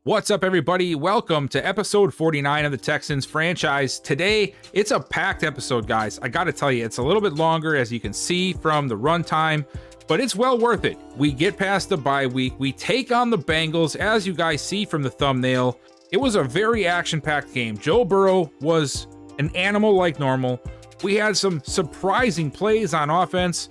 What's up, everybody? Welcome to episode 49 of the Texans franchise. Today, it's a packed episode, guys. I gotta tell you, it's a little bit longer, as you can see from the runtime, but it's well worth it. We get past the bye week. We take on the Bengals, as you guys see from the thumbnail. It was a very action-packed game. Joe Burrow was an animal like normal. We had some surprising plays on offense,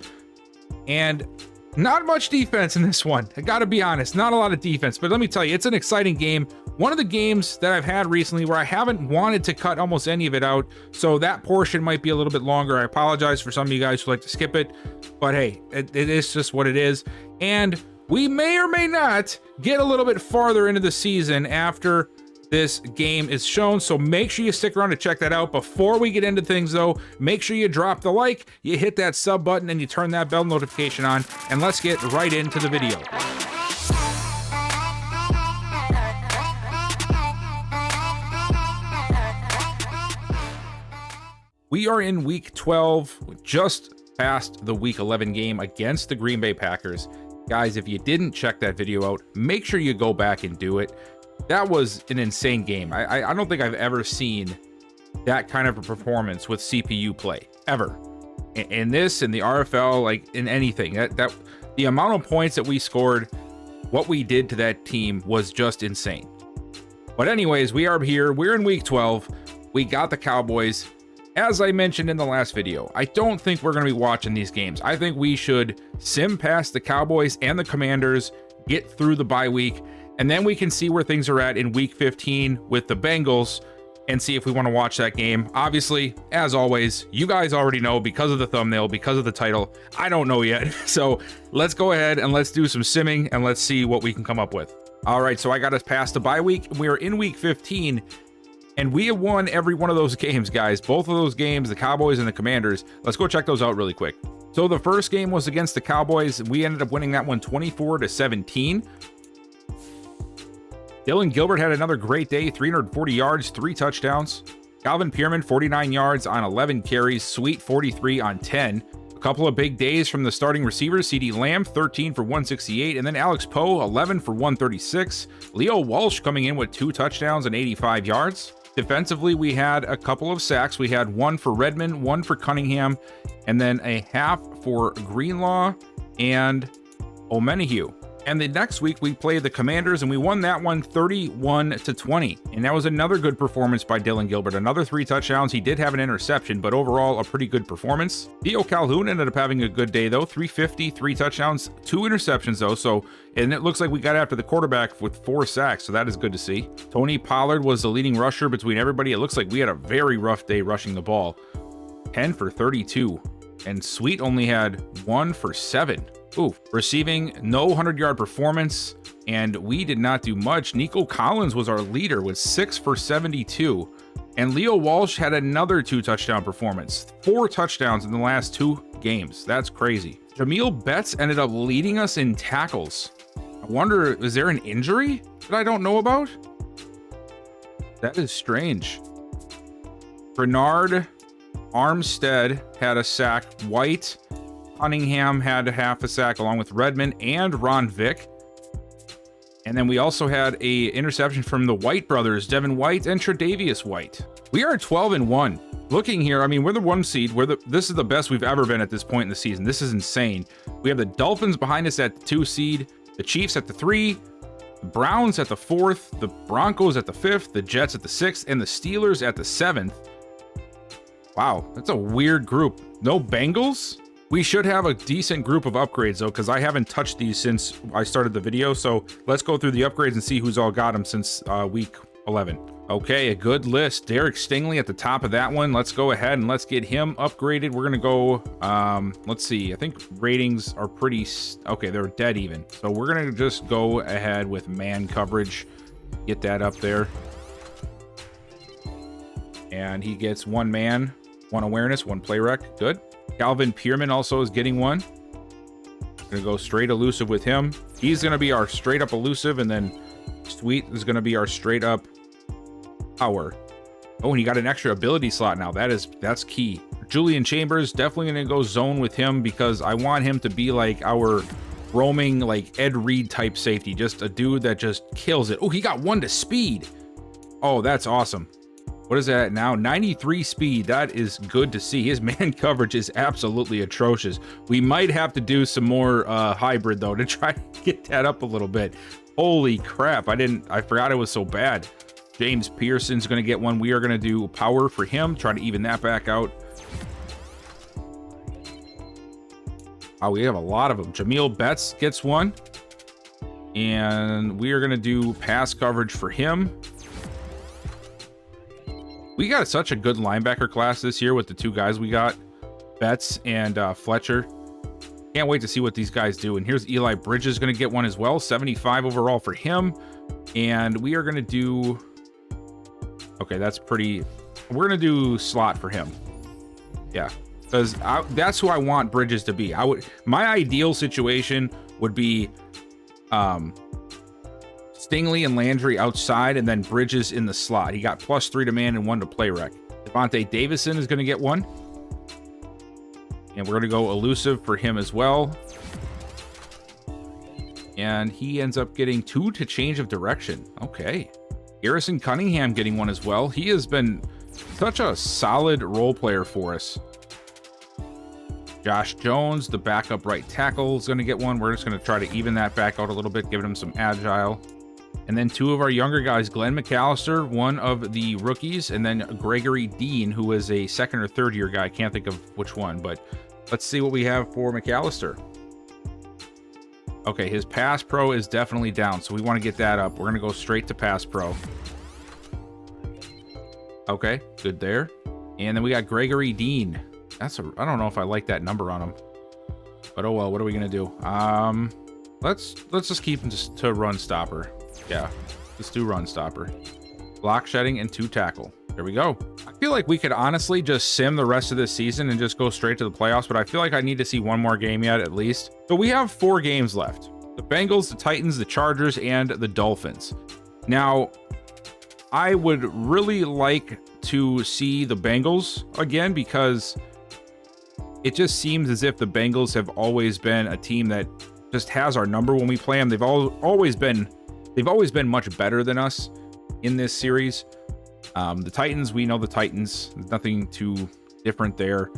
and not much defense in this one. I gotta be honest, not a lot of defense, but let me tell you, it's an exciting game. One of the games that I've had recently where I haven't wanted to cut almost any of it out, so that portion might be a little bit longer. I apologize for some of you guys who like to skip it, but hey, it is just what it is. And we may or may not get a little bit farther into the season after this game is shown, so make sure you stick around to check that out. Before we get into things though, make sure you drop the like, you hit that sub button, and you turn that bell notification on, and let's get right into the video. We are in week 12, just past the week 11 game against the Green Bay Packers. Guys, if you didn't check that video out, make sure you go back and do it. That was an insane game. I don't think I've ever seen that kind of a performance with CPU play, ever. In this, in the RFL, like in anything. That the amount of points that we scored, what we did to that team was just insane. But anyways, we are here. We're in week 12. We got the Cowboys. As I mentioned in the last video, I don't think we're going to be watching these games. I think we should sim past the Cowboys and the Commanders, get through the bye week, and then we can see where things are at in week 15 with the Bengals and see if we want to watch that game. Obviously, as always, you guys already know because of the thumbnail, because of the title. I don't know yet. So let's go ahead and let's do some simming and let's see what we can come up with. All right, so I got us past the bye week. We are in week 15 and we have won every one of those games, guys. Both of those games, the Cowboys and the Commanders. Let's go check those out really quick. So the first game was against the Cowboys. We ended up winning that one 24-17. Dylan Gilbert had another great day, 340 yards, 3 touchdowns. Calvin Peerman, 49 yards on 11 carries, Sweet 43 on 10. A couple of big days from the starting receivers, CeeDee Lamb, 13 for 168, and then Alex Poe, 11 for 136. Leo Walsh coming in with 2 touchdowns and 85 yards. Defensively, we had a couple of sacks. We had 1 for Redmond, 1 for Cunningham, and then a half for Greenlaw and O'Menahue. And the next week, we played the Commanders, and we won that one 31-20. And that was another good performance by Dylan Gilbert. Another 3 touchdowns. He did have an interception, but overall, a pretty good performance. Theo Calhoun ended up having a good day, though. 350, 3 touchdowns, 2 interceptions, though. And it looks like we got after the quarterback with 4 sacks, so that is good to see. Tony Pollard was the leading rusher between everybody. It looks like we had a very rough day rushing the ball. 10 for 32. And Sweet only had 1 for 7. Ooh, receiving, no 100-yard performance, and we did not do much. Nico Collins was our leader with 6 for 72, and Leo Walsh had another 2-touchdown performance. 4 touchdowns in the last 2 games. That's crazy. Jameel Betts ended up leading us in tackles. I wonder, is there an injury that I don't know about? That is strange. Bernard Armstead had a sack. White Cunningham had half a sack along with Redmond and Ron Vick. And then we also had a interception from the White brothers, Devin White and Tre'Davious White. We are 12-1. Looking here, I mean, we're the 1 seed. This is the best we've ever been at this point in the season. This is insane. We have the Dolphins behind us at the 2 seed, the Chiefs at the 3, the Browns at the 4th, the Broncos at the 5th, the Jets at the 6th, and the Steelers at the 7th. Wow, that's a weird group. No Bengals? We should have a decent group of upgrades, though, because I haven't touched these since I started the video. So let's go through the upgrades and see who's all got them since week 11. Okay, a good list. Derek Stingley at the top of that one. Let's go ahead and let's get him upgraded. We're going to go, let's see. I think ratings are pretty, okay, they're dead even. So we're going to just go ahead with man coverage. Get that up there. And he gets 1 man, 1 awareness, 1 play rec. Good. Calvin Peerman also is getting 1. Gonna go straight elusive with him. He's gonna be our straight up elusive, and then Sweet is gonna be our straight up power. Oh, and he got an extra ability slot now. That's key. Julian Chambers, definitely gonna go zone with him because I want him to be like our roaming, like Ed Reed type safety. Just a dude that just kills it. Oh, he got 1 to speed. Oh, that's awesome. What is that now? 93 speed. That is good to see. His man coverage is absolutely atrocious. We might have to do some more hybrid, though, to try to get that up a little bit. Holy crap. I forgot it was so bad. James Pearson's going to get 1. We are going to do power for him. Try to even that back out. Oh, we have a lot of them. Jameel Betts gets 1. And we are going to do pass coverage for him. We got such a good linebacker class this year with the 2 guys we got, Betts and Fletcher. Can't wait to see what these guys do. And here's Eli Bridges going to get 1 as well. 75 overall for him. And we are going to do... Okay, that's pretty... We're going to do slot for him. Yeah, because that's who I want Bridges to be. My ideal situation would be Stingley and Landry outside, and then Bridges in the slot. He got +3 to man and 1 to play rec. Devontae Davison is going to get 1. And we're going to go elusive for him as well. And he ends up getting 2 to change of direction. Okay. Garrison Cunningham getting 1 as well. He has been such a solid role player for us. Josh Jones, the backup right tackle, is going to get 1. We're just going to try to even that back out a little bit, giving him some agile. And then 2 of our younger guys, Glenn McAllister, 1 of the rookies, and then Gregory Dean, who is a 2nd or 3rd year guy. I can't think of which one, but let's see what we have for McAllister. Okay, his pass pro is definitely down, so we want to get that up. We're going to go straight to pass pro. Okay, good there. And then we got Gregory Dean. I don't know if I like that number on him, but oh well. What are we going to do? Let's just keep him to run stopper. Yeah, let's do run stopper. Block shedding and 2 tackle. There we go. I feel like we could honestly just sim the rest of this season and just go straight to the playoffs, but I feel like I need to see 1 more game yet at least. So we have 4 games left. The Bengals, the Titans, the Chargers, and the Dolphins. Now, I would really like to see the Bengals again because it just seems as if the Bengals have always been a team that just has our number when we play them. They've always been much better than us in this series. The Titans, we know the Titans. There's nothing too different there.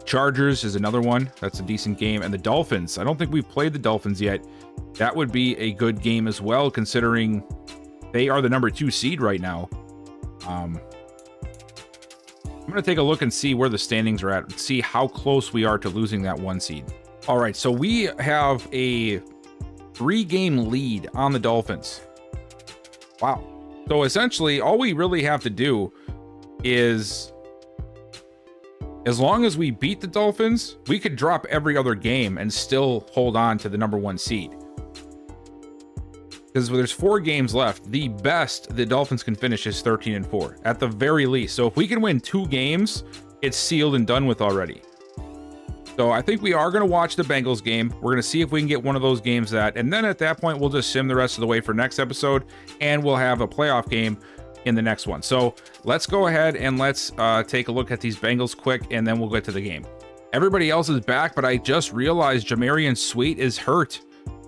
Chargers is another one. That's a decent game. And the Dolphins, I don't think we've played the Dolphins yet. That would be a good game as well, considering they are the number 2 seed right now. I'm going to take a look and see where the standings are at, and see how close we are to losing that 1 seed. All right, so we have a 3-game lead on the Dolphins. Wow. So essentially, all we really have to do is, as long as we beat the Dolphins, we could drop every other game and still hold on to the number 1 seed. Because there's 4 games left. The best the Dolphins can finish is 13-4 at the very least. So if we can win 2 games, it's sealed and done with already. So I think we are going to watch the Bengals game. We're going to see if we can get one of those games and then at that point, we'll just sim the rest of the way for next episode, and we'll have a playoff game in the next one. So let's go ahead and let's take a look at these Bengals quick, and then we'll get to the game. Everybody else is back, but I just realized Jamarian Sweet is hurt.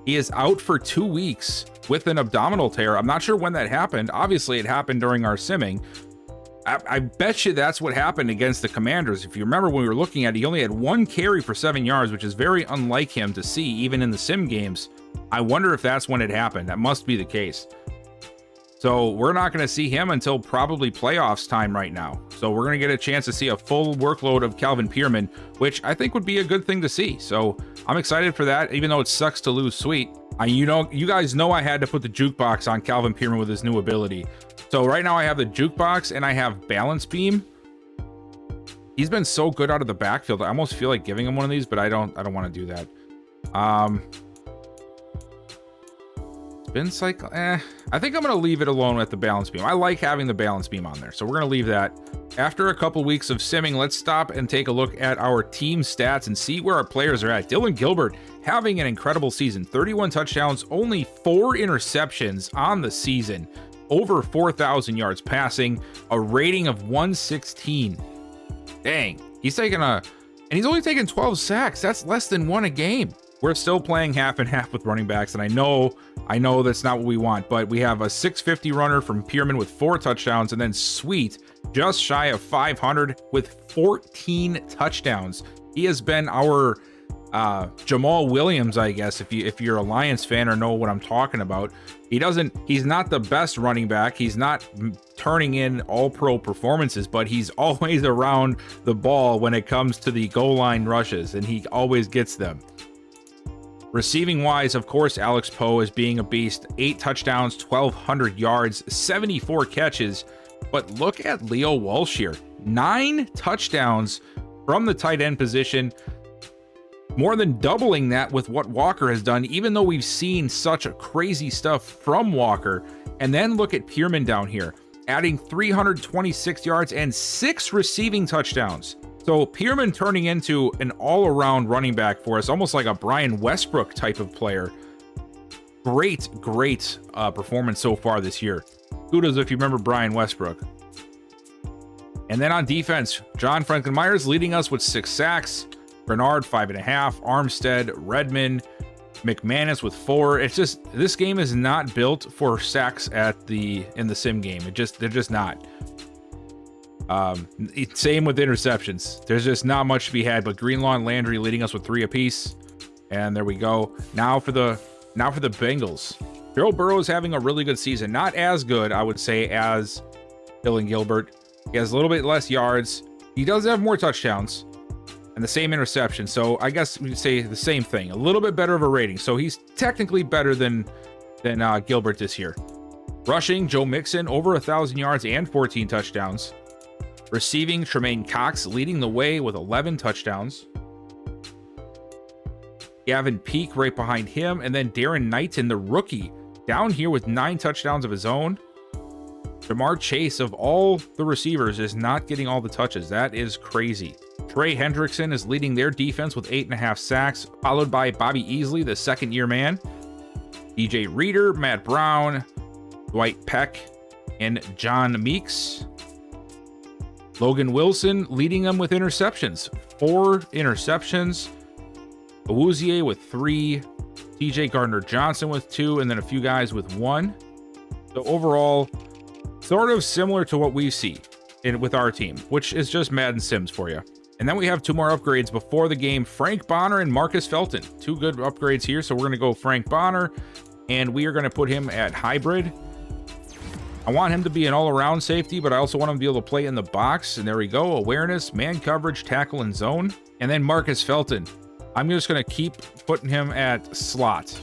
He is out for 2 weeks with an abdominal tear. I'm not sure when that happened. Obviously, it happened during our simming. I bet you that's what happened against the Commanders. If you remember when we were looking at it, he only had 1 carry for 7 yards, which is very unlike him to see even in the sim games. I wonder if that's when it happened. That must be the case. So we're not going to see him until probably playoffs time right now. So we're going to get a chance to see a full workload of Calvin Peerman, which I think would be a good thing to see. So I'm excited for that, even though it sucks to lose Sweet. You guys know I had to put the jukebox on Calvin Peerman with his new ability. So right now I have the jukebox and I have balance beam. He's been so good out of the backfield. I almost feel like giving him one of these, but I don't want to do that. Spin cycle. I think I'm going to leave it alone at the balance beam. I like having the balance beam on there, so we're going to leave that. After a couple weeks of simming, let's stop and take a look at our team stats and see where our players are at. Dylan Gilbert having an incredible season. 31 touchdowns, only 4 interceptions on the season. Over 4,000 yards passing, a rating of 116. Dang, he's only taken 12 sacks. That's less than 1 a game. We're still playing half and half with running backs, and I know that's not what we want, but we have a 650 runner from Peerman with 4 touchdowns, and then Sweet just shy of 500 with 14 touchdowns. He has been our Jamal Williams, I guess, if you're a Lions fan or know what I'm talking about. He's not the best running back. He's not turning in all-pro performances, but he's always around the ball when it comes to the goal line rushes, and he always gets them. Receiving wise, of course, Alex Poe is being a beast. 8 touchdowns, 1,200 yards, 74 catches. But look at Leo Walsh here. 9 touchdowns from the tight end position. More than doubling that with what Walker has done, even though we've seen such crazy stuff from Walker. And then look at Peerman down here, adding 326 yards and 6 receiving touchdowns. So Peerman turning into an all-around running back for us, almost like a Brian Westbrook type of player. Great performance so far this year. Kudos if you remember Brian Westbrook. And then on defense, John Franklin Myers leading us with 6 sacks. Bernard 5.5, Armstead, Redmond, McManus with 4. It's just, this game is not built for sacks in the sim game. They're just not. Same with interceptions. There's just not much to be had, but Greenlaw and Landry leading us with 3 apiece. And there we go. Now for the Bengals. Joe Burrow is having a really good season. Not as good, I would say, as Dylan Gilbert. He has a little bit less yards. He does have more touchdowns and the same interception. So I guess we could say the same thing. A little bit better of a rating. So he's technically better than Gilbert this year. Rushing, Joe Mixon over 1,000 yards and 14 touchdowns. Receiving, Tremaine Cox leading the way with 11 touchdowns. Gavin Peak right behind him. And then Darren Knighton, the rookie, down here with 9 touchdowns of his own. Jamar Chase, of all the receivers, is not getting all the touches. That is crazy. Trey Hendrickson is leading their defense with 8.5 sacks, followed by Bobby Easley, the second-year man. DJ Reader, Matt Brown, Dwight Peck, and John Meeks. Logan Wilson leading them with interceptions. 4 interceptions. Awuzie with 3. TJ Gardner-Johnson with 2, and then a few guys with 1. So overall, sort of similar to what we see with our team, which is just Madden Sims for you. And then we have 2 more upgrades before the game. Frank Bonner and Marcus Felton. 2 good upgrades here, so we're going to go Frank Bonner, and we are going to put him at hybrid. I want him to be an all-around safety, but I also want him to be able to play in the box. And there we go. Awareness, man coverage, tackle, and zone. And then Marcus Felton. I'm just going to keep putting him at slot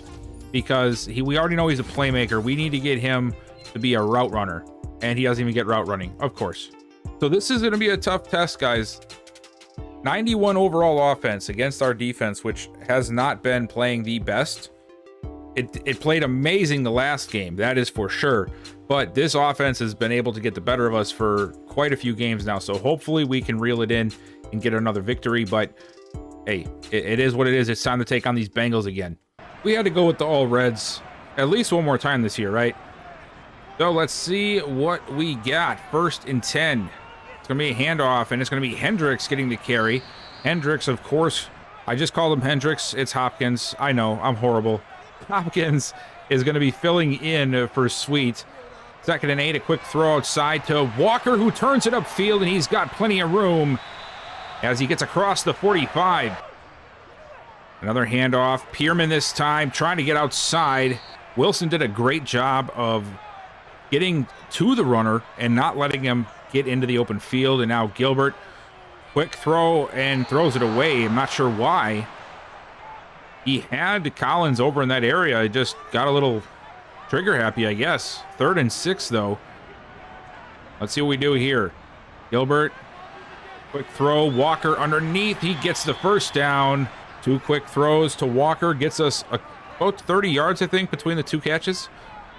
because we already know he's a playmaker. We need to get him to be a route runner. And he doesn't even get route running, of course. So this is going to be a tough test, guys. 91 overall offense against our defense, which has not been playing the best. It played amazing the last game, that is for sure. But this offense has been able to get the better of us for quite a few games now. So hopefully we can reel it in and get another victory. But hey, it is what it is. It's time to take on these Bengals again. We had to go with the all reds at least one more time this year, right? So let's see what we got. 1st and 10. It's going to be a handoff, and it's going to be Hendricks getting the carry. Hendricks, of course. I just called him Hendricks. It's Hopkins. I know, I'm horrible. Hopkins is going to be filling in for Sweet. 2nd and 8, a quick throw outside to Walker, who turns it upfield, and he's got plenty of room as he gets across the 45. Another handoff. Peerman this time trying to get outside. Wilson did a great job of getting to the runner and not letting him get into the open field. And now Gilbert, quick throw and throws it away. I'm not sure why. He had Collins over in that area. He just got a little trigger happy, I guess. 3rd and 6, though. Let's see what we do here. Gilbert, quick throw. Walker underneath. He gets the first down. 2 quick throws to Walker. Gets us about 30 yards, I think, between the 2 catches.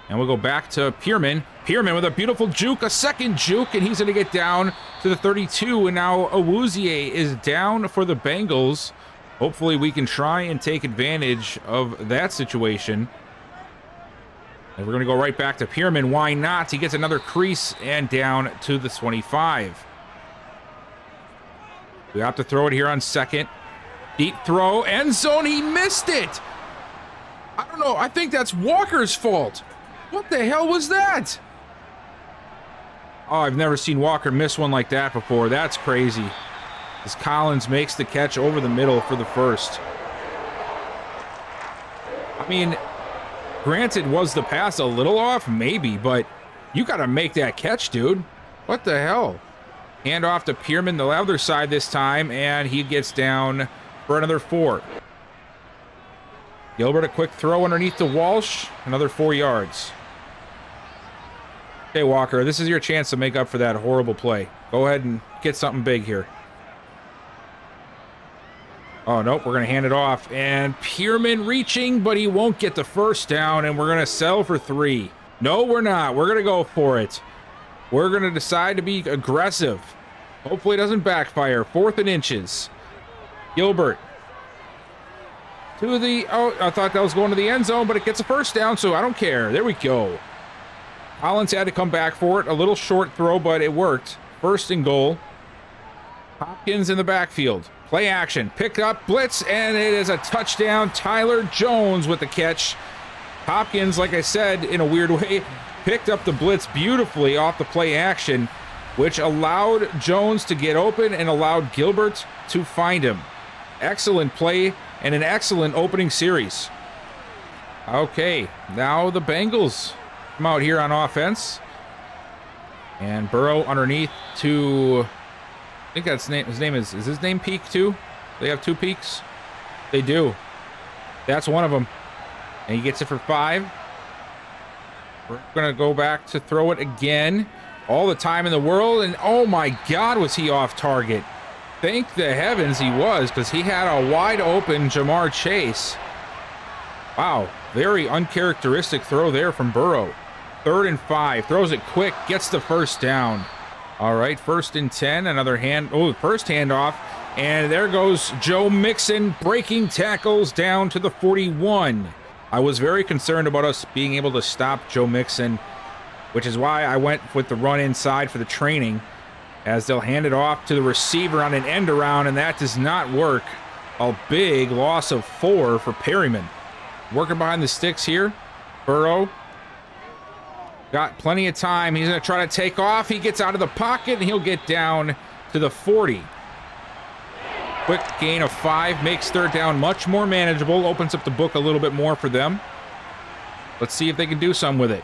And we'll go back to Peerman. Peerman with a beautiful juke, a second juke, and he's going to get down to the 32. And now Awuzie is down for the Bengals. Hopefully we can try and take advantage of that situation. And we're going to go right back to Peerman. Why not? He gets another crease and down to the 25. We have to throw it here on 2nd. Deep throw, end zone, he missed it. I don't know, I think that's Walker's fault. What the hell was that? Oh, I've never seen Walker miss one like that before. That's crazy. As Collins makes the catch over the middle for the first. I mean, granted, was the pass a little off? Maybe, but you got to make that catch, dude. What the hell? Hand off to Peerman, the other side this time, and he gets down for another 4. Gilbert, a quick throw underneath to Walsh, another 4 yards. Okay, Walker, this is your chance to make up for that horrible play. Go ahead and get something big here. Oh, nope, we're going to hand it off. And Peerman reaching, but he won't get the first down, and we're going to settle for 3. No, we're not. We're going to go for it. We're going to decide to be aggressive. Hopefully it doesn't backfire. 4th and inches. Gilbert. To the... Oh, I thought that was going to the end zone, but it gets a first down, so I don't care. There we go. Collins had to come back for it. A little short throw, but it worked. 1st and goal. Hopkins in the backfield. Play action. Pick up, blitz, and it is a touchdown. Tyler Jones with the catch. Hopkins, like I said, in a weird way, picked up the blitz beautifully off the play action, which allowed Jones to get open and allowed Gilbert to find him. Excellent play and an excellent opening series. Okay, now the Bengals come out here on offense. And Burrow underneath to... I think that's his name is his name Peak too? They have 2 peaks? They do. That's one of them. And he gets it for 5. We're going to go back to throw it again. All the time in the world. And oh my God, was he off target. Thank the heavens he was, because he had a wide open Jamar Chase. Wow, very uncharacteristic throw there from Burrow. 3rd and 5. Throws it quick, gets the first down. All right, 1st and 10. Another hand. Oh, first handoff. And there goes Joe Mixon breaking tackles down to the 41. I was very concerned about us being able to stop Joe Mixon, which is why I went with the run inside for the training, as they'll hand it off to the receiver on an end around, and that does not work. A big loss of 4 for Peerman. Working behind the sticks here. Burrow. Got plenty of time. He's going to try to take off. He gets out of the pocket, and he'll get down to the 40. Quick gain of 5 makes 3rd down much more manageable. Opens up the book a little bit more for them. Let's see if they can do something with it.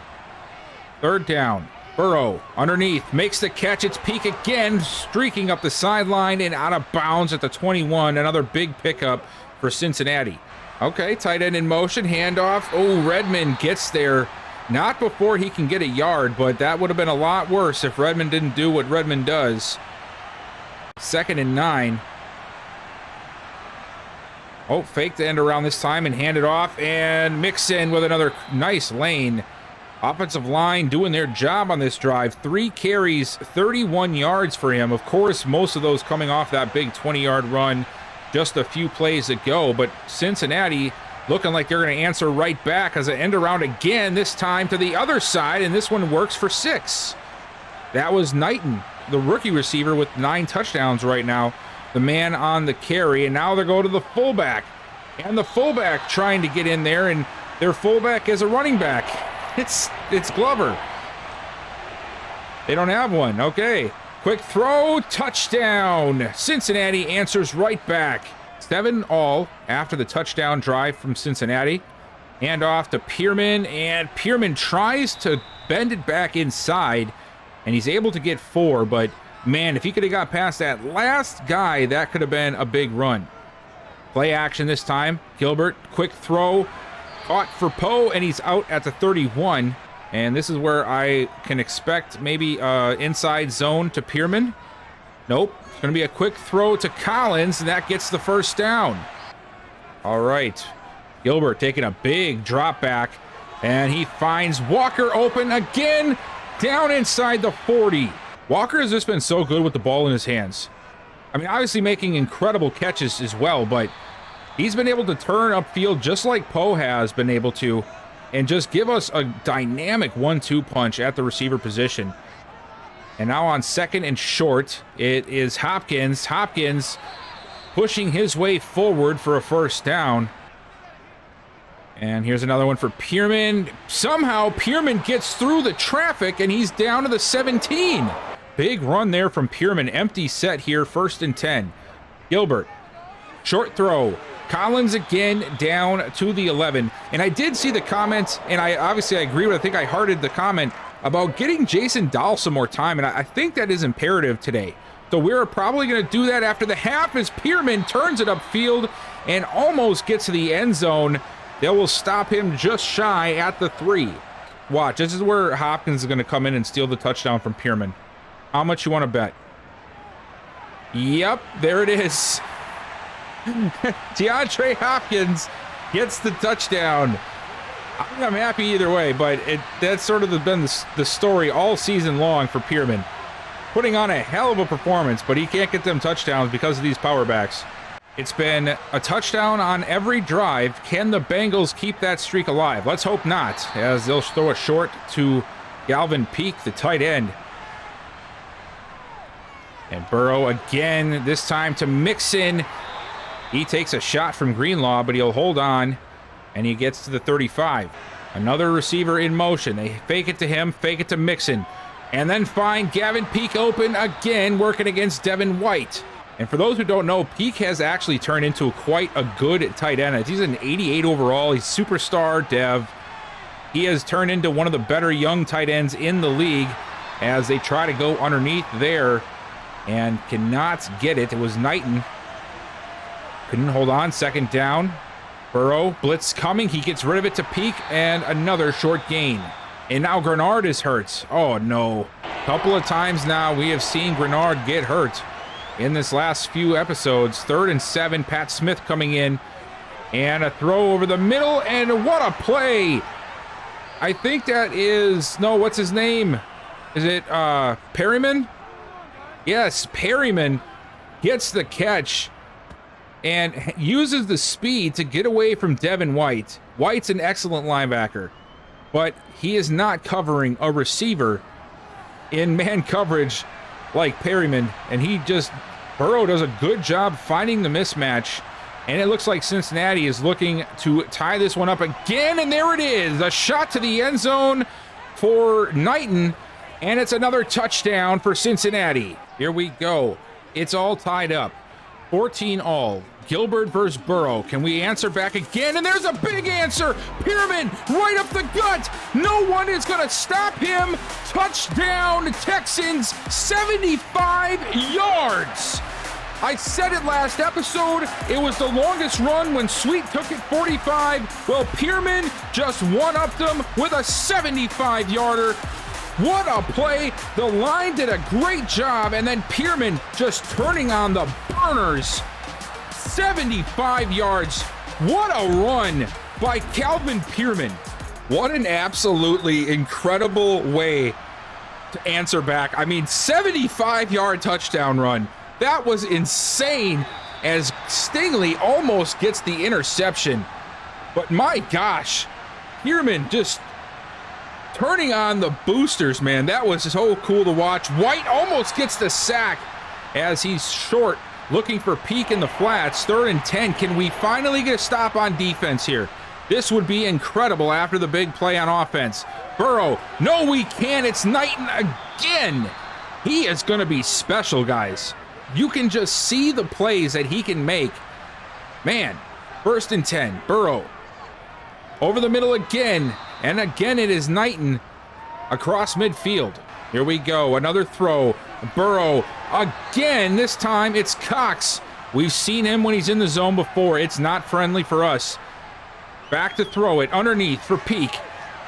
3rd down. Burrow underneath. Makes the catch. It's Peak again. Streaking up the sideline and out of bounds at the 21. Another big pickup for Cincinnati. Okay, tight end in motion. Handoff. Oh, Redmond gets there. Not before he can get a yard, but that would have been a lot worse if Redmond didn't do what Redmond does. 2nd and 9. Oh, fake the end around this time and hand it off. And Mixon with another nice lane. Offensive line doing their job on this drive. 3 carries, 31 yards for him. Of course, most of those coming off that big 20-yard run just a few plays ago. But Cincinnati looking like they're going to answer right back as an end around again, this time to the other side, and this one works for 6. That was Knighton, the rookie receiver with 9 touchdowns right now, the man on the carry, and now they go to the fullback. And the fullback trying to get in there, and their fullback is a running back. It's Glover. They don't have one. Okay. Quick throw, touchdown. Cincinnati answers right back. 7 all after the touchdown drive from Cincinnati. Hand off to Peerman, and Peerman tries to bend it back inside, and he's able to get 4, but man, if he could have got past that last guy, that could have been a big run. Play action this time. Gilbert, quick throw, caught for Poe, and he's out at the 31. And this is where I can expect maybe inside zone to Peerman. Nope. It's going to be a quick throw to Collins, and that gets the first down. All right. Gilbert taking a big drop back, and he finds Walker open again down inside the 40. Walker has just been so good with the ball in his hands. I mean, obviously making incredible catches as well, but he's been able to turn upfield just like Poe has been able to, and just give us a dynamic 1-2 punch at the receiver position. And now on 2nd and short, it is Hopkins. Hopkins pushing his way forward for a first down. And here's another one for Peerman. Somehow Peerman gets through the traffic and he's down to the 17. Big run there from Peerman. Empty set here, 1st and 10. Gilbert, short throw. Collins again down to the 11. And I did see the comments, and I agree with, I think I hearted the comment about getting Jason Dahl some more time, and I think that is imperative today. So we're probably going to do that after the half as Peerman turns it upfield and almost gets to the end zone. They will stop him just shy at the 3. Watch, this is where Hopkins is going to come in and steal the touchdown from Peerman. How much you want to bet? Yep, there it is. DeAndre Hopkins gets the touchdown. I'm happy either way, but that's sort of been the story all season long for Peerman. Putting on a hell of a performance, but he can't get them touchdowns because of these power backs. It's been a touchdown on every drive. Can the Bengals keep that streak alive? Let's hope not, as they'll throw it short to Galvin Peak, the tight end. And Burrow again, this time to Mixon. He takes a shot from Greenlaw, but he'll hold on, and he gets to the 35. Another receiver in motion. They fake it to him, fake it to Mixon, and then find Gavin Peak open again, working against Devin White. And for those who don't know, Peak has actually turned into quite a good tight end. He's an 88 overall. He's superstar Dev. He has turned into one of the better young tight ends in the league as they try to go underneath there and cannot get it. It was Knighton. Couldn't hold on. 2nd down. Burrow, blitz coming. He gets rid of it to Peak, and another short gain. And now Grenard is hurt. Oh, no. A couple of times now we have seen Grenard get hurt in this last few episodes. 3rd and 7. Pat Smith coming in. And a throw over the middle, and what a play. I think that is... No, what's his name? Is it Perryman? Yes, Perryman gets the catch and uses the speed to get away from Devin White. White's an excellent linebacker, but he is not covering a receiver in man coverage like Perryman, and Burrow does a good job finding the mismatch, and it looks like Cincinnati is looking to tie this one up again, and there it is, a shot to the end zone for Knighton, and it's another touchdown for Cincinnati. Here we go. It's all tied up. 14 all. Gilbert versus Burrow. Can we answer back again? And there's a big answer. Peerman right up the gut. No one is going to stop him. Touchdown Texans, 75 yards. I said it last episode. It was the longest run when Sweet took it 45. Well, Peerman just one-upped them with a 75-yarder. What a play. The line did a great job, and then Peerman just turning on the burners. 75 yards. What a run by Calvin Peerman. What an absolutely incredible way to answer back. I mean, 75-yard touchdown run. That was insane as Stingley almost gets the interception. But my gosh, Peerman just turning on the boosters, man. That was so cool to watch. White almost gets the sack as he's short, looking for Peak in the flats. 3rd and 10. Can we finally get a stop on defense here? This would be incredible after the big play on offense. Burrow, no, we can't. It's Knighton again. He is going to be special, guys. You can just see the plays that he can make. Man, 1st and 10. Burrow over the middle again. And again, it is Knighton across midfield. Here we go. Another throw. Burrow again. This time it's Cox. We've seen him when he's in the zone before. It's not friendly for us. Back to throw it underneath for Peak.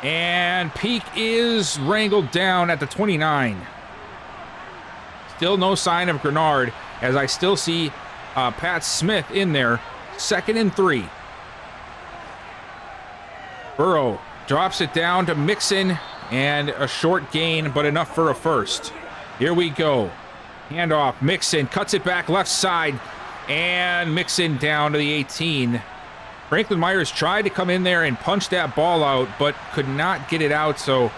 And Peak is wrangled down at the 29. Still no sign of Grenard as I still see Pat Smith in there. 2nd and 3. Burrow drops it down to Mixon, and a short gain, but enough for a first. Here we go. Handoff. Mixon cuts it back left side, and Mixon down to the 18. Franklin Myers tried to come in there and punch that ball out, but could not get it out, so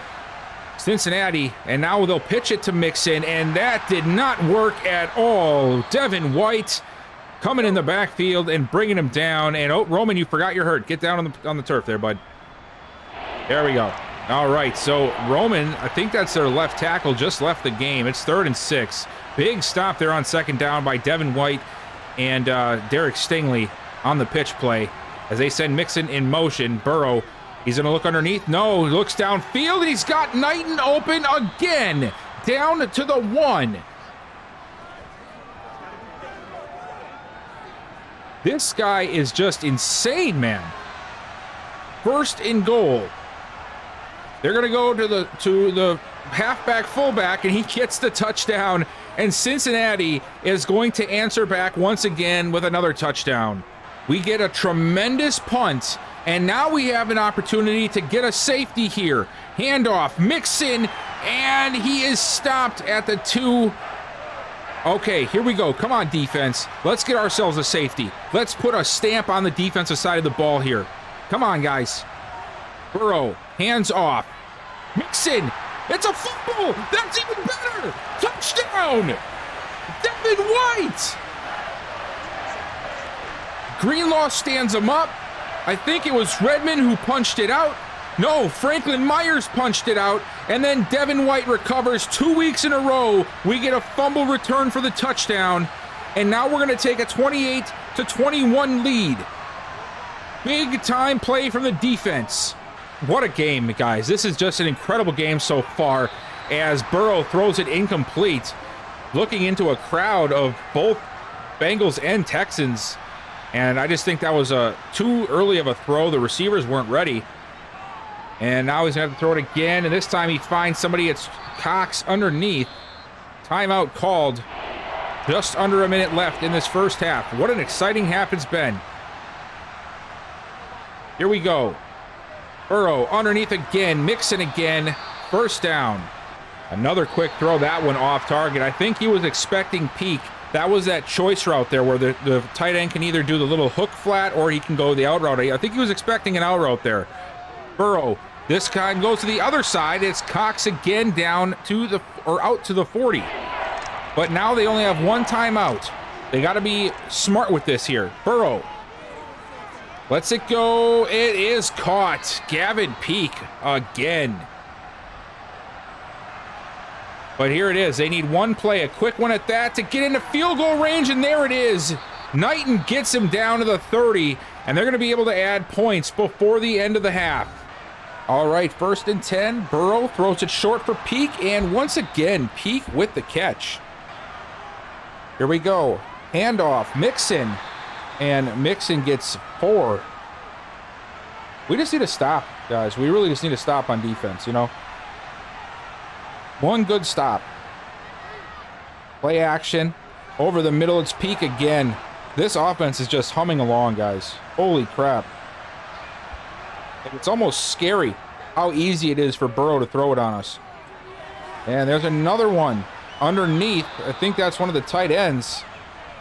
Cincinnati, and now they'll pitch it to Mixon, and that did not work at all. Devin White coming in the backfield and bringing him down. And, oh, Roman, you forgot you're hurt. Get down on the turf there, bud. There we go. All right, so Roman, I think that's their left tackle, just left the game. It's 3rd and 6. Big stop there on 2nd down by Devin White and Derek Stingley on the pitch play as they send Mixon in motion. Burrow, he's going to look underneath. No, he looks downfield, and he's got Knighton open again, down to the 1. This guy is just insane, man. 1st and goal. They're going to go to the halfback fullback, and he gets the touchdown, and Cincinnati is going to answer back once again with another touchdown. We get a tremendous punt, and now we have an opportunity to get a safety here. Handoff, Mixon, and he is stopped at the 2. Okay, here we go. Come on, defense. Let's get ourselves a safety. Let's put a stamp on the defensive side of the ball here. Come on, guys. Burrow, hands off. Mixon, it's a fumble. That's even better. Touchdown. Devin White. Greenlaw stands him up. I think it was Redmond who punched it out. No, Franklin Myers punched it out, and then Devin White recovers 2 weeks in a row. We get a fumble return for the touchdown, and now we're going to take a 28-21 lead. Big time play from the defense. What a game, guys. This is just an incredible game so far as Burrow throws it incomplete, looking into a crowd of both Bengals and Texans, and I just think that was too early of a throw. The receivers weren't ready. And now he's going to have to throw it again, and this time he finds somebody. It's Cox underneath. Timeout called. Just under a minute left in this first half. What an exciting half it's been. Here we go. Burrow underneath again. Mixon again. First down. Another quick throw. That one off target. I think he was expecting Peak. That was that choice route there where the tight end can either do the little hook flat or he can go the out route. I think he was expecting an out route there. Burrow, this time goes to the other side. It's Cox again down to the, or out to the 40. But now they only have one timeout. They got to be smart with this here. Burrow lets it go. It is caught. Gavin Peak again. But here it is. They need one play, a quick one at that, to get into field goal range, and there it is. Knighton gets him down to the 30, and they're going to be able to add points before the end of the half. All right, 1st and 10. Burrow throws it short for Peak, and once again, Peak with the catch. Here we go. Handoff, Mixon, and Mixon gets 4. We just need to stop, guys. We really just need to stop on defense, you know. One good stop. Play action. Over the middle, it's Peak again. This offense is just humming along, guys. Holy crap. It's almost scary how easy it is for Burrow to throw it on us. And there's another one underneath. I think that's one of the tight ends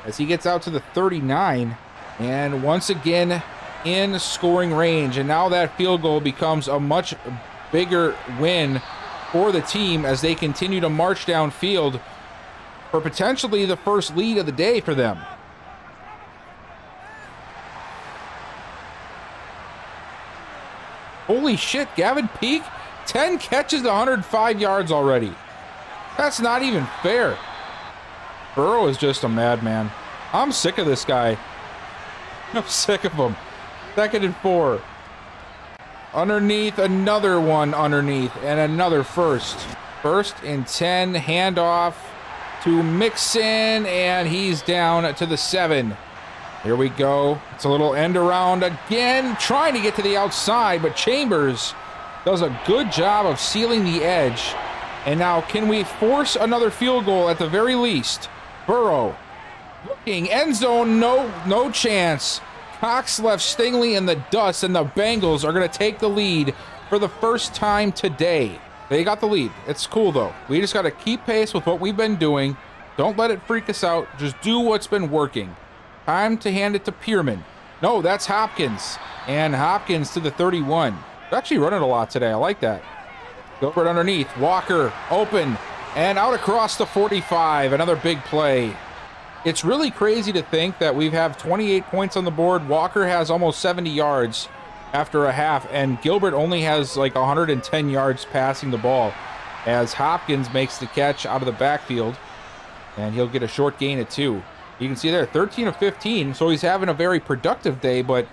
as he gets out to the 39. And once again in scoring range. And now that field goal becomes a much bigger win for the team as they continue to march downfield for potentially the first lead of the day for them. Holy shit, Gavin Peak, 10 catches, 105 yards already. That's not even fair. Burrow is just a madman. I'm sick of this guy. I'm sick of him. 2nd and 4. Underneath, another one underneath, and another first. 1st and 10, handoff to Mixon, and he's down to the 7. Here we go. It's a little end around again, trying to get to the outside, but Chambers does a good job of sealing the edge. And now, can we force another field goal at the very least? Burrow looking, end zone, no chance. Cox left Stingley in the dust, and the Bengals are going to take the lead for the first time today. They got the lead. It's cool, though. We just got to keep pace with what we've been doing. Don't let it freak us out. Just do what's been working. Time to hand it to Peerman. No, that's Hopkins. And Hopkins to the 31. They're actually running a lot today. I like that. Go right underneath. Walker open and out across the 45. Another big play. It's really crazy to think that we have 28 points on the board. Walker has almost 70 yards after a half, and Gilbert only has like 110 yards passing the ball as Hopkins makes the catch out of the backfield, and he'll get a short gain at 2. You can see there, 13 of 15, so he's having a very productive day, but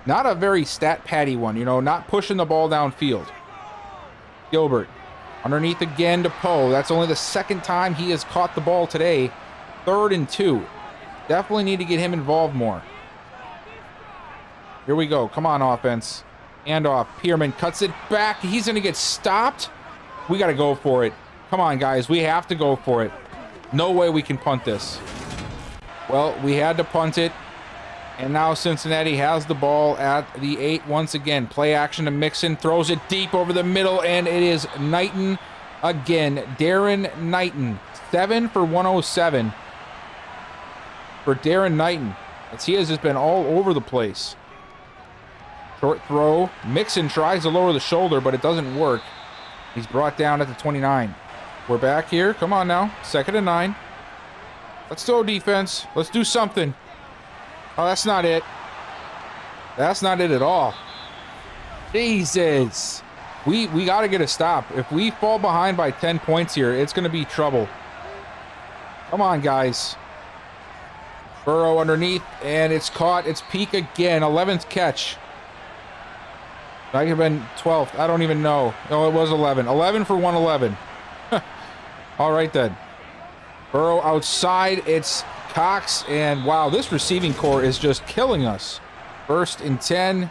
not a very stat-patty one, you know, not pushing the ball downfield. Gilbert, underneath again to Poe. That's only the second time he has caught the ball today. 3rd and 2. Definitely need to get him involved more. Here we go. Come on, offense. Hand off. Peerman cuts it back. He's going to get stopped. We got to go for it. Come on, guys. We have to go for it. No way we can punt this. Well, we had to punt it. And now Cincinnati has the ball at the 8 once again. Play action to Mixon. Throws it deep over the middle, and it is Knighton again. Darren Knighton. 7 for 107. For Darren Knighton, as he has just been all over the place. Short throw. Mixon tries to lower the shoulder, but it doesn't work. He's brought down at the 29. We're back here. Come on now. 2nd and 9. Let's go, defense. Let's do something. Oh, that's not it. That's not it at all. Jesus. We got to get a stop. If we fall behind by 10 points here, it's going to be trouble. Come on, guys. Burrow underneath, and it's caught. It's Peak again. 11th catch. That could have been 12th. I don't even know. No, it was 11. 11 for 111. All right, then. Burrow outside. It's Cox, and wow, this receiving core is just killing us. 1st and 10.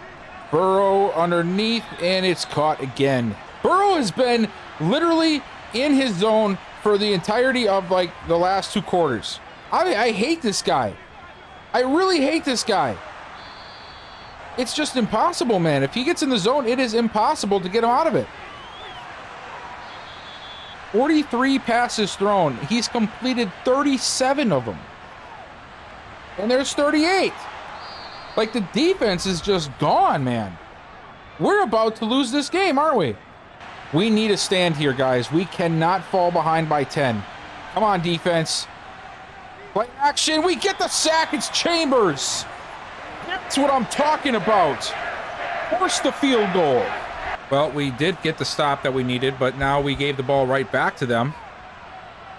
Burrow underneath, and it's caught again. Burrow has been literally in his zone for the entirety of, like, the last 2 quarters. I hate this guy. I really hate this guy. It's just impossible, man. If he gets in the zone, it is impossible to get him out of it. 43 passes thrown. He's completed 37 of them. And there's 38. Like, the defense is just gone, man. We're about to lose this game, aren't we? We need a stand here, guys. We cannot fall behind by 10. Come on, defense. Play action. We get the sack. It's Chambers. That's what I'm talking about. Force the field goal. Well, we did get the stop that we needed, but now we gave the ball right back to them.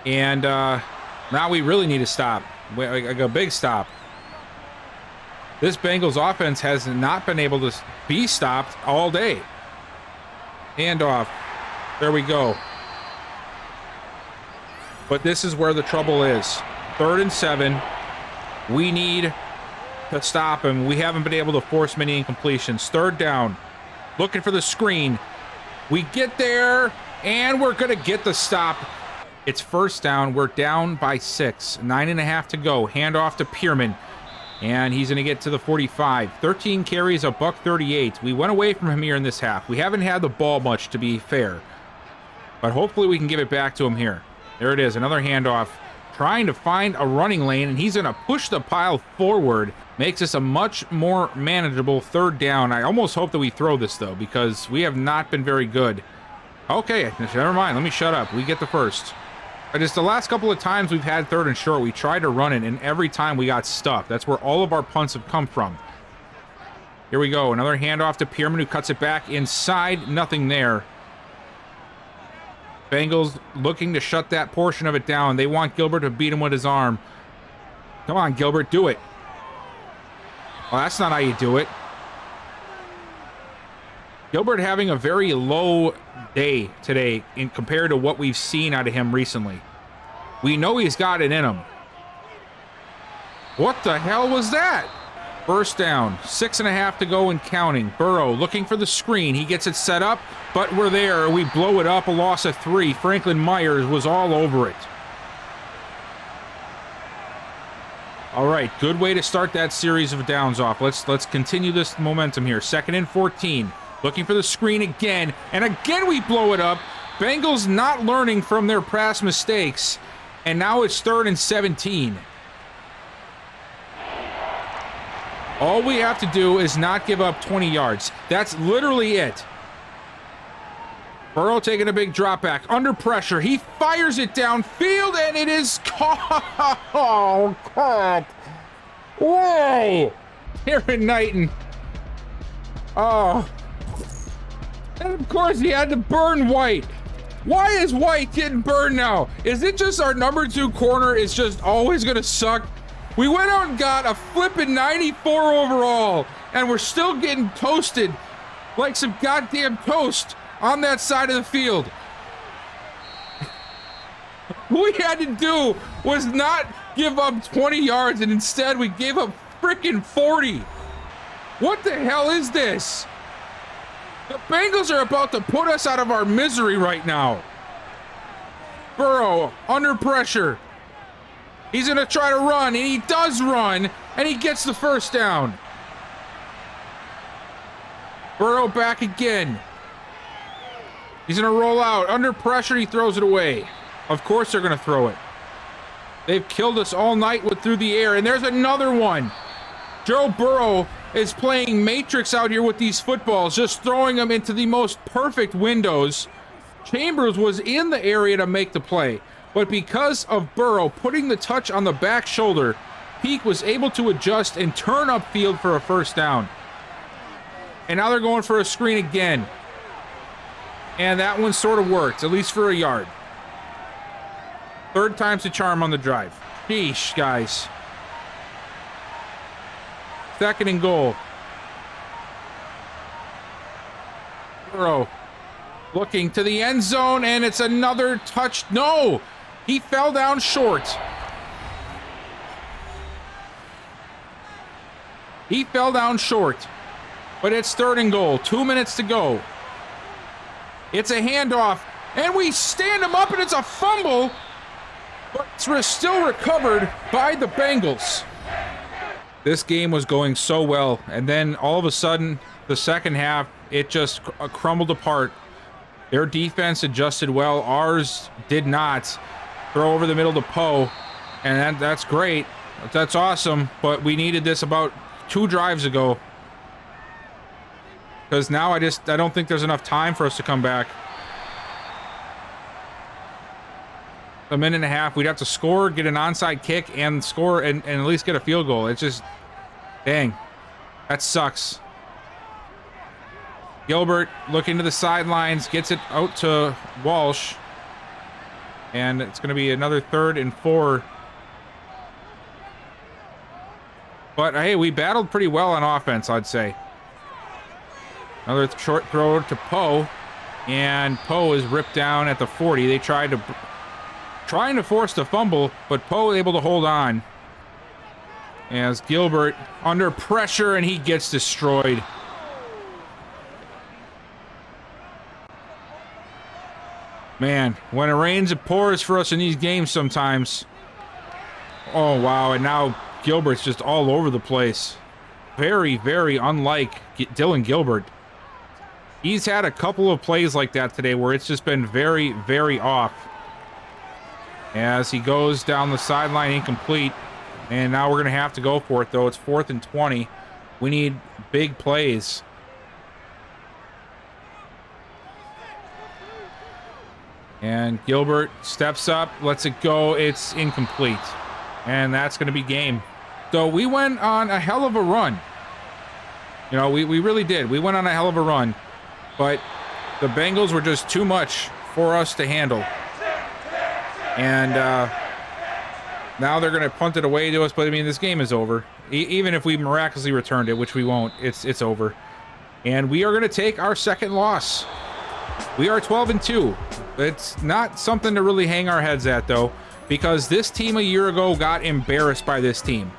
And now we really need a stop. Like a big stop. This Bengals offense has not been able to be stopped all day. Handoff. There we go. But this is where the trouble is. 3rd and 7. We need to stop him. We haven't been able to force many incompletions. 3rd down. Looking for the screen. We get there, and we're going to get the stop. It's 1st down. We're down by 6. 9.5 to go. Handoff to Peerman. And he's going to get to the 45. 13 carries, $138. We went away from him here in this half. We haven't had the ball much, to be fair. But hopefully we can give it back to him here. There it is. Another handoff. Trying to find a running lane, and he's going to push the pile forward. Makes us a much more manageable 3rd down. I almost hope that we throw this, though, because we have not been very good. Okay, never mind. Let me shut up. We get the 1st. Just the last couple of times we've had 3rd and short, we tried to run it, and every time we got stuck. That's where all of our punts have come from. Here we go. Another handoff to Peerman, who cuts it back inside. Nothing there. Bengals looking to shut that portion of it down. They want Gilbert to beat him with his arm. Come on, Gilbert, do it. Well, that's not how you do it. Gilbert having a very low day today in compared to what we've seen out of him recently. We know he's got it in him. What the hell was that? 1st down, 6.5 to go and counting. Burrow looking for the screen. He gets it set up, but we're there. We blow it up, a loss of 3. Franklin Myers was all over it. All right, good way to start that series of downs off. Let's continue this momentum here. 2nd and 14. Looking for the screen again, and again we blow it up. Bengals not learning from their past mistakes, and now it's 3rd and 17. All we have to do is not give up 20 yards. That's literally it. Burrow taking a big drop back. Under pressure. He fires it downfield, and it is caught. Oh, God. Whoa. Aaron Knighton. Oh. And of course, he had to burn White. Why is White getting burned now? Is it just our number 2 corner is just always going to suck? We went out and got a flippin' 94 overall, and we're still getting toasted like some goddamn toast on that side of the field. What we had to do was not give up 20 yards, and instead we gave up frickin' 40. What the hell is this? The Bengals are about to put us out of our misery right now. Burrow under pressure. He's going to try to run, and he does run, and he gets the first down. Burrow back again. He's going to roll out. Under pressure, he throws it away. Of course they're going to throw it. They've killed us all night with through the air, and there's another one. Joe Burrow is playing Matrix out here with these footballs, just throwing them into the most perfect windows. Chambers was in the area to make the play, but because of Burrow putting the touch on the back shoulder, Peak was able to adjust and turn upfield for a first down. And now they're going for a screen again. And that one sort of worked, at least for a yard. Third time's the charm on the drive. Sheesh, guys. Second and goal. Burrow looking to the end zone, and it's another touch. No! He fell down short. He fell down short. But it's third and goal. 2 minutes to go. It's a handoff, and we stand him up, and it's a fumble. But it's still recovered by the Bengals. This game was going so well, and then all of a sudden, the second half, it just crumbled apart. Their defense adjusted well. Ours did not. Throw over the middle to Poe, and that's great. That's awesome, but we needed this about 2 drives ago. Because now I don't think there's enough time for us to come back. A minute and a half, we'd have to score, get an onside kick, and score, and at least get a field goal. It's just, dang, that sucks. Gilbert looking to the sidelines, gets it out to Walsh, and it's going to be another 3rd and 4. But hey, we battled pretty well on offense, I'd say. Another short throw to Poe, and Poe is ripped down at the 40. They trying to force the fumble, but Poe able to hold on. As Gilbert under pressure, and he gets destroyed. Man, when it rains, it pours for us in these games sometimes. Oh, wow, and now Gilbert's just all over the place. Very, very unlike Dylan Gilbert. He's had a couple of plays like that today where it's just been very, very off. As he goes down the sideline, incomplete. And now we're going to have to go for it, though. It's 4th and 20. We need big plays. And Gilbert steps up, lets it go. It's incomplete. And that's going to be game. So we went on a hell of a run. You know, we really did. We went on a hell of a run. But the Bengals were just too much for us to handle. And now they're going to punt it away to us. But, I mean, this game is over. Even if we miraculously returned it, which we won't, it's over. And we are going to take our second loss. We are 12-2. It's not something to really hang our heads at, though, because this team a year ago got embarrassed by this team.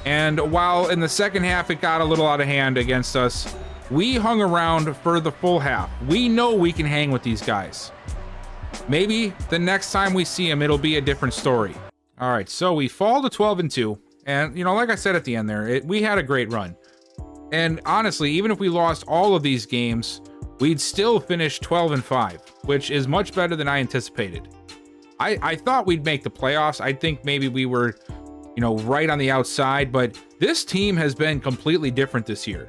And while in the second half it got a little out of hand against us, we hung around for the full half. We know we can hang with these guys. Maybe the next time we see them, it'll be a different story. All right, so we fall to 12-2. And, you know, like I said at the end there, we had a great run. And honestly, even if we lost all of these games, we'd still finish 12-5, which is much better than I anticipated. I thought we'd make the playoffs. I think maybe we were, you know, right on the outside, but this team has been completely different this year.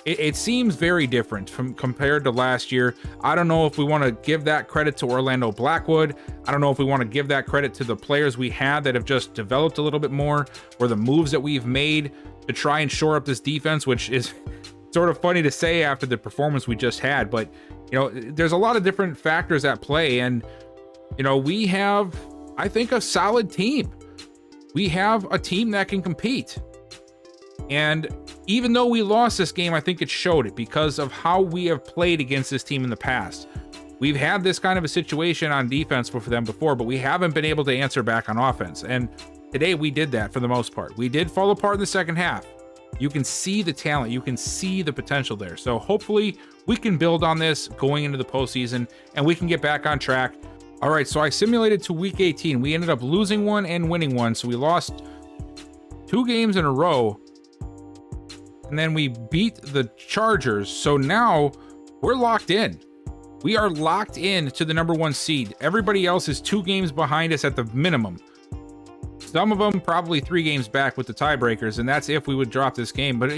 it seems very different from compared to last year. I don't know if we want to give that credit to Orlando Blackwood. I don't know if we want to give that credit to the players we had that have just developed a little bit more, or the moves that we've made to try and shore up this defense, which is sort of funny to say after the performance we just had. But, you know, there's a lot of different factors at play. And, you know, we have, I think, a solid team. We have a team that can compete. And even though we lost this game, I think it showed it because of how we have played against this team in the past. We've had this kind of a situation on defense for them before, but we haven't been able to answer back on offense. And today we did that for the most part. We did fall apart in the second half. You can see the talent. You can see the potential there. So hopefully we can build on this going into the postseason and we can get back on track. All right, so I simulated to week 18. We ended up losing one and winning one. So we lost 2 games in a row. And then we beat the Chargers. So now we're locked in. We are locked in to the number 1 seed. Everybody else is 2 games behind us at the minimum. Some of them probably 3 games back with the tiebreakers, and that's if we would drop this game. But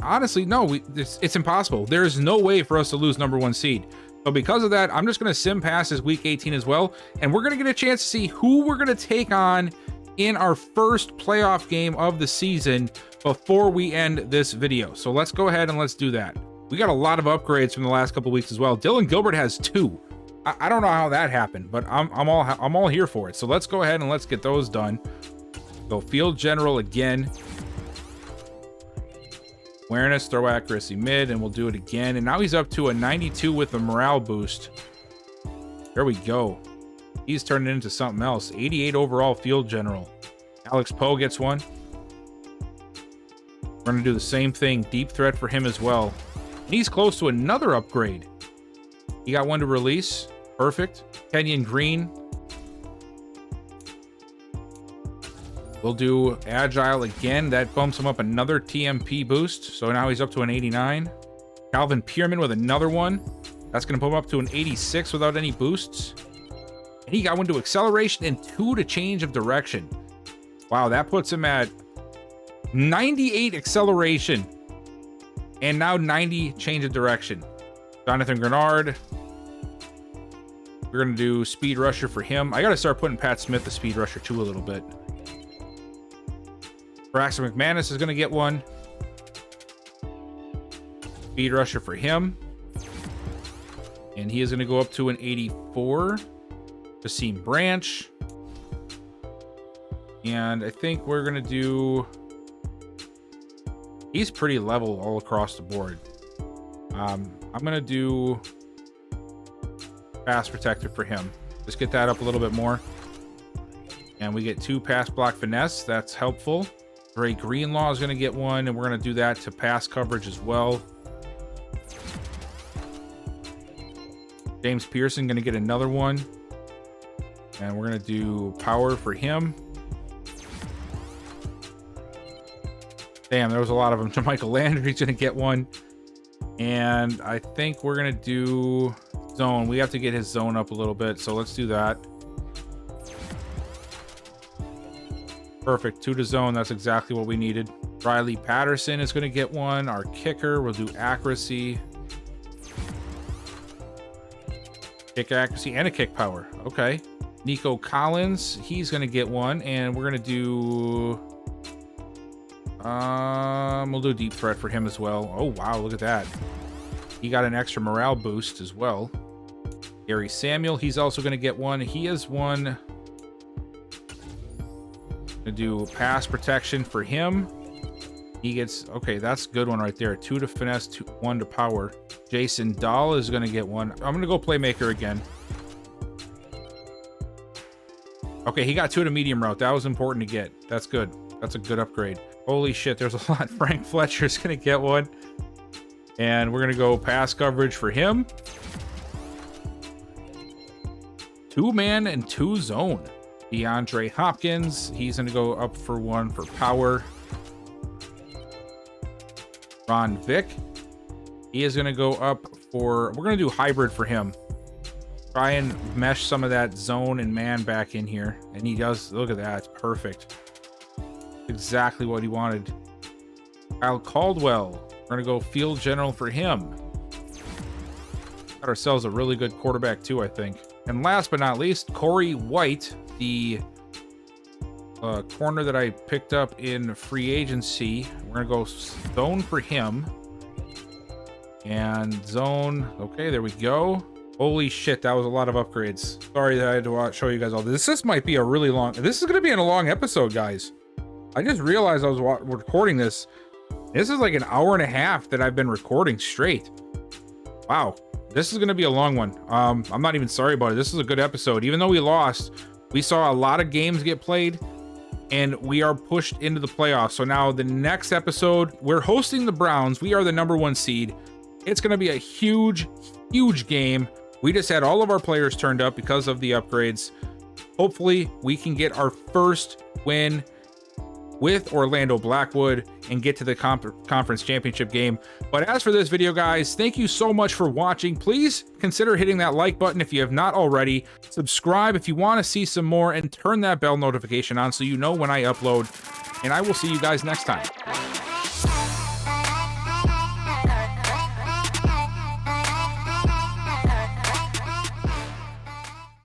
honestly, no, it's impossible. There's no way for us to lose number 1 seed. So because of that, I'm just going to sim pass this week 18 as well. And we're going to get a chance to see who we're going to take on in our first playoff game of the season before we end this video. So let's go ahead and let's do that. We got a lot of upgrades from the last couple weeks as well. Dylan Gilbert has 2. I don't know how that happened, but I'm all here for it. So let's go ahead and let's get those done. Go field general again. Awareness, throw accuracy mid, and we'll do it again. And now he's up to a 92 with a morale boost. There we go. He's turned it into something else. 88 overall field general. Alex Poe gets 1. We're going to do the same thing. Deep threat for him as well. And he's close to another upgrade. He got 1 to release. Perfect. Kenyon Green. We'll do Agile again. That bumps him up another TMP boost. So now he's up to an 89. Calvin Peerman with another 1. That's going to put him up to an 86 without any boosts. And he got 1 to acceleration and 2 to change of direction. Wow, that puts him at 98 acceleration. And now 90 change of direction. Jonathan Grenard. We're going to do speed rusher for him. I got to start putting Pat Smith the speed rusher too a little bit. Braxton McManus is going to get 1. Speed rusher for him. And he is going to go up to an 84. Kasim Branch. And I think we're going to do... He's pretty level all across the board. I'm going to do pass protector for him. Just get that up a little bit more. And we get 2 pass block finesse. That's helpful. Dre Greenlaw is going to get 1, and we're going to do that to pass coverage as well. James Pearson going to get another 1. And we're going to do power for him. Damn, there was a lot of them. Jermichael Landry's going to get 1. And I think we're going to do zone. We have to get his zone up a little bit, so let's do that. Perfect. 2 to zone. That's exactly what we needed. Riley Patterson is going to get 1. Our kicker. We'll do accuracy. Kick accuracy and a kick power. Okay. Nico Collins. He's going to get 1. And we're going to do... we'll do deep threat for him as well. Oh, wow. Look at that. He got an extra morale boost as well. Gary Samuel. He's also going to get 1. He has 1... to do pass protection for him. He gets, okay, that's a good one right there. 2 to finesse, 1 to power. Jason Dahl is going to get 1. I'm going to go playmaker again. Okay, he got 2 to medium route. That was important to get. That's good. That's a good upgrade. Holy shit, there's a lot. Frank Fletcher's going to get 1. And we're going to go pass coverage for him. 2-man and 2 zone. DeAndre Hopkins, he's going to go up for 1 for power. Ron Vick, he is going to go up for, we're going to do hybrid for him. Try and mesh some of that zone and man back in here. And he does, look at that, it's perfect. Exactly what he wanted. Kyle Caldwell, we're We're going to go field general for him. Got ourselves a really good quarterback too, I think. And last but not least, Corey White, the corner that I picked up in free agency. We're going to go zone for him. And zone. Okay, there we go. Holy shit, that was a lot of upgrades. Sorry that I had to show you guys all this. This might be a really long... This is going to be a long episode, guys. I just realized I was recording this. This is like an hour and a half that I've been recording straight. Wow. This is going to be a long one. I'm not even sorry about it. This is a good episode. Even though we lost, we saw a lot of games get played, and we are pushed into the playoffs. So now the next episode, we're hosting the Browns. We are the #1 seed. It's going to be a huge, huge game. We just had all of our players turned up because of the upgrades. Hopefully, we can get our first win with Orlando Blackwood and get to the conference championship game. But as for this video, guys, thank you so much for watching. Please consider hitting that like button if you have not already. Subscribe if you want to see some more, and turn that bell notification on so you know when I upload. And I will see you guys next time.